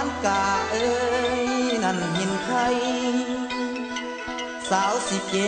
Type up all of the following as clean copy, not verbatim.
านกาเอ้ยนั่นหินไข่สาว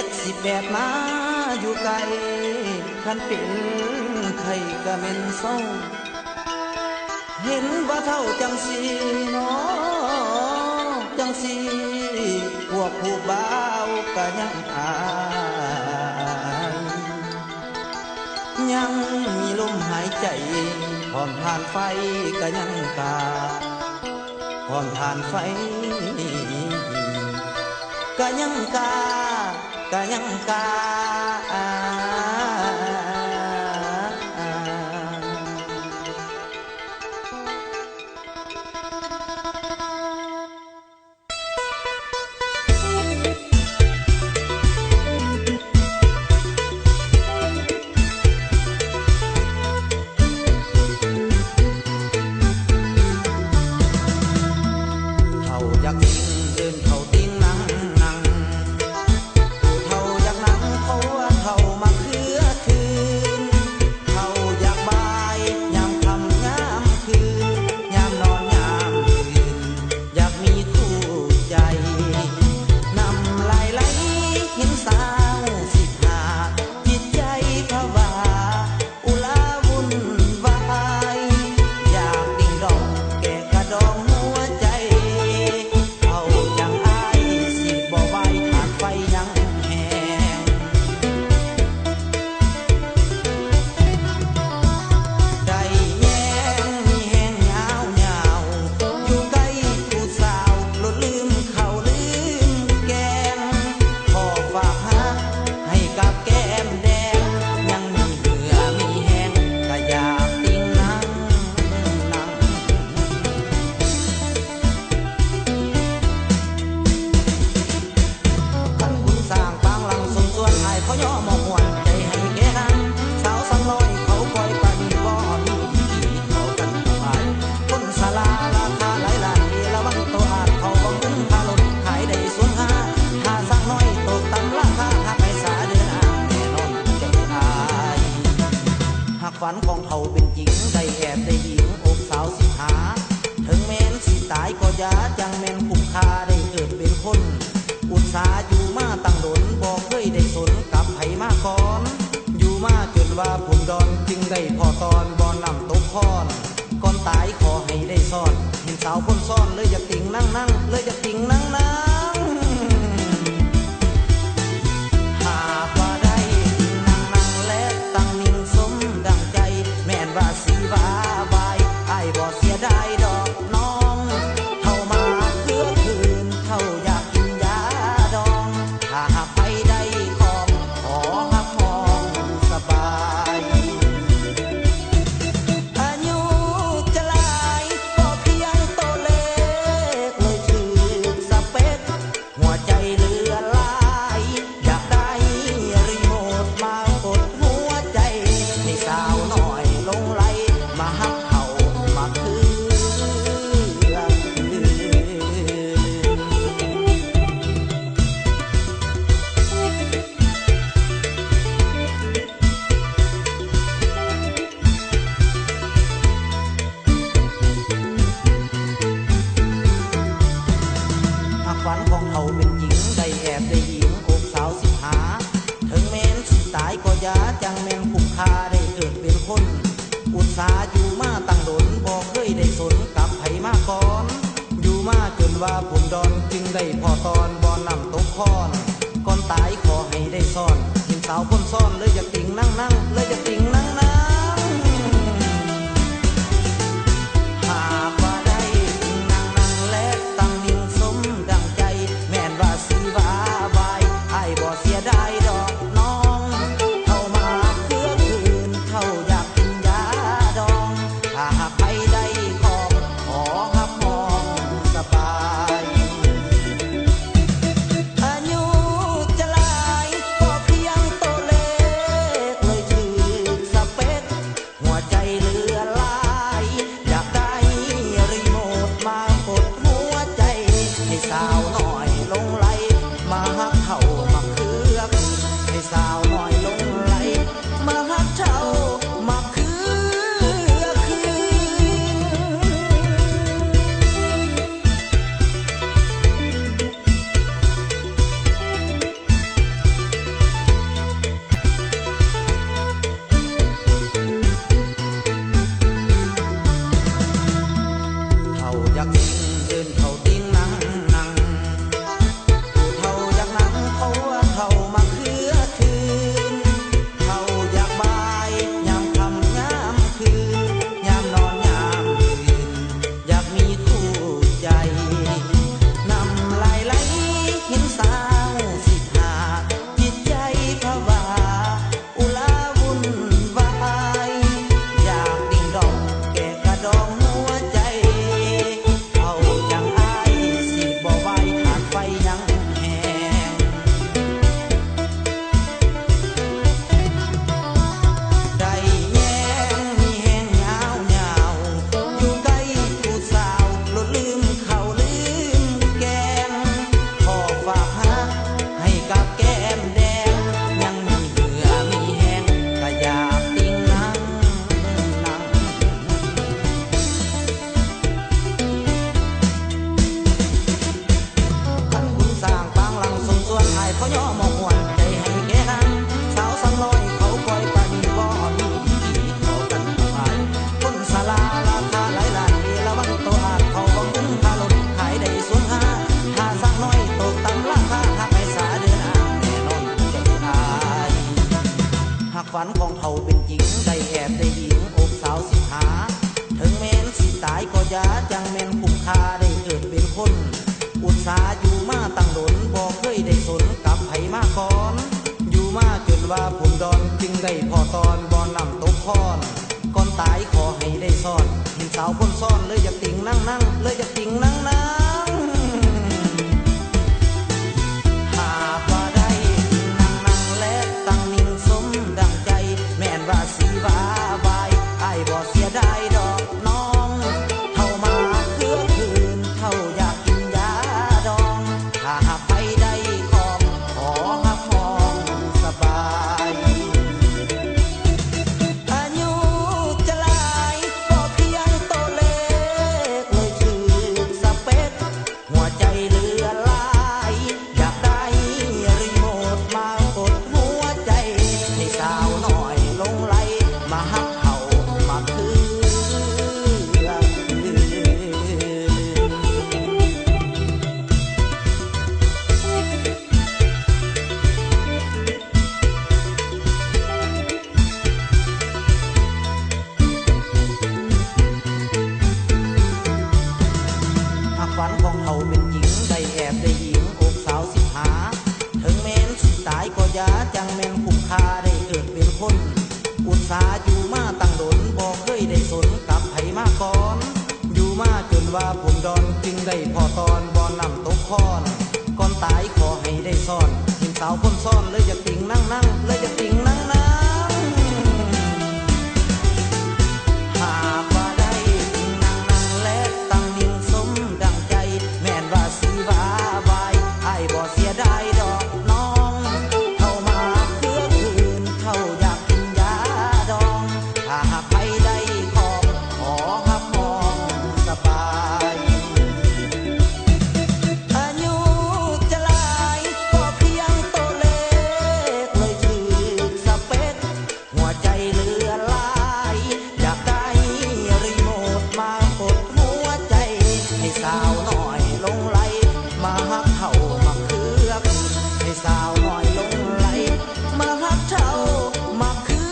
17 18มาอยู่ไกลคันเป็นไข่ก็เม็นเศร้าเห็นว่าเท่าจังสีเนาะจังสีพวกผู้บ่าวก็ยังอายยังมีลมหายใจผ่อนผ่านไฟก็ยังกาผ่อนผ่านไฟก็ยังกาก็ยังกาฝันของเขาเป็นจริงได้แอบได้หญิงอกสาวสิหาถึงแม้นสิตายก็อย่าจังแม่นคุ้มค่าได้เกิดเป็นคนอุตสาห์อยู่มาตั้งดนบ่เคยได้สนกับไผมาก่อนอยู่มาจนว่าผุนดอนจึงได้พอตอนบ่อนำตกพรก่อนตายขอให้ได้ซ่อนเห็นสาวคนซ่อนเลยอยากติ่งนั่งเลยอยากติ่งนั่งหากว่าได้นั่งและตั้งนิ่งสมดังใจ ฝันของเขาเป็นจริงได้แอบได้หญิงอกสาวสิหาถึงแม้นสิตายก็อย่าจังแม่นคุ้มค่าได้เกิดเป็นคนอุตสาห์อยู่มาตั้งดนบ่เคยได้สนกับไผมาก่อนอยู่มาจนว่าผมดอนจึงได้พอตอนบ่อนำตกคอนก่อนตายขอให้ได้ซ่อนเห็นสาวคนซ่อนเลยอยากติ่งนั่งนั่งเลยอยากติ่งนั่งนั่งหากว่าได้นั่งนั่งและตั้งนิ่งสมดังใจแม่นว่าสีว่าบายอ้ายบ่เสียดายดอกน้องเท่ามาเพื่อคืนเท่าอยากกินยาดองถ้าหากไปได้ของขอหักมองสบายอายุจะหลายก็เพียงตัวเลขเลยคือสเปคหัวใจเหลือหลายอยากได้รีโมทมากดหัวใจให้สาวหน่อยลงไหลมาหักเขามาคือหากฝันของเขาเป็นจริงได้แอบได้หญิงอกสาวสิหาถึงแม้นสิตายก็อย่าจังแม่นคุ้มค่าได้เกิดเป็นคนอุตสาห์อยู่มาตั้งดนบ่เคยได้สนกับไผมาก่อนอยู่มาจนว่าผมดอนจึงได้พอตอนบ่อนำตกคอนก่อนตายขอให้ได้ซ่อนเห็นสาวคนซ่อนเลยอยากติ่งนั่งนั่งเลยอยากติ่งนั่งนั่งหากว่าได้นั่งนั่งและตั้งนิ่งสมดังใจแม่นว่าสีว่าบายอ้ายบ่เสียดายดอกน้องเข้ามาเพื่อคืนเท่าอยากกินยาดองถ้าหากไปได้ของขอหักมองสบายอายุจะหลายก็เพียงตัวเลขเลยชื่อสเปคหัวใจเหลือหลายอยากได้รีโมทมากดหัวใจให้สาวหน่อยลงไหลมาหักเขามาเคลือบให้สาวหน่อยลงไหลมาหักเขามาคือ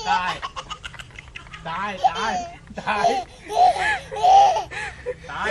ได้ได้ได้ได้ได้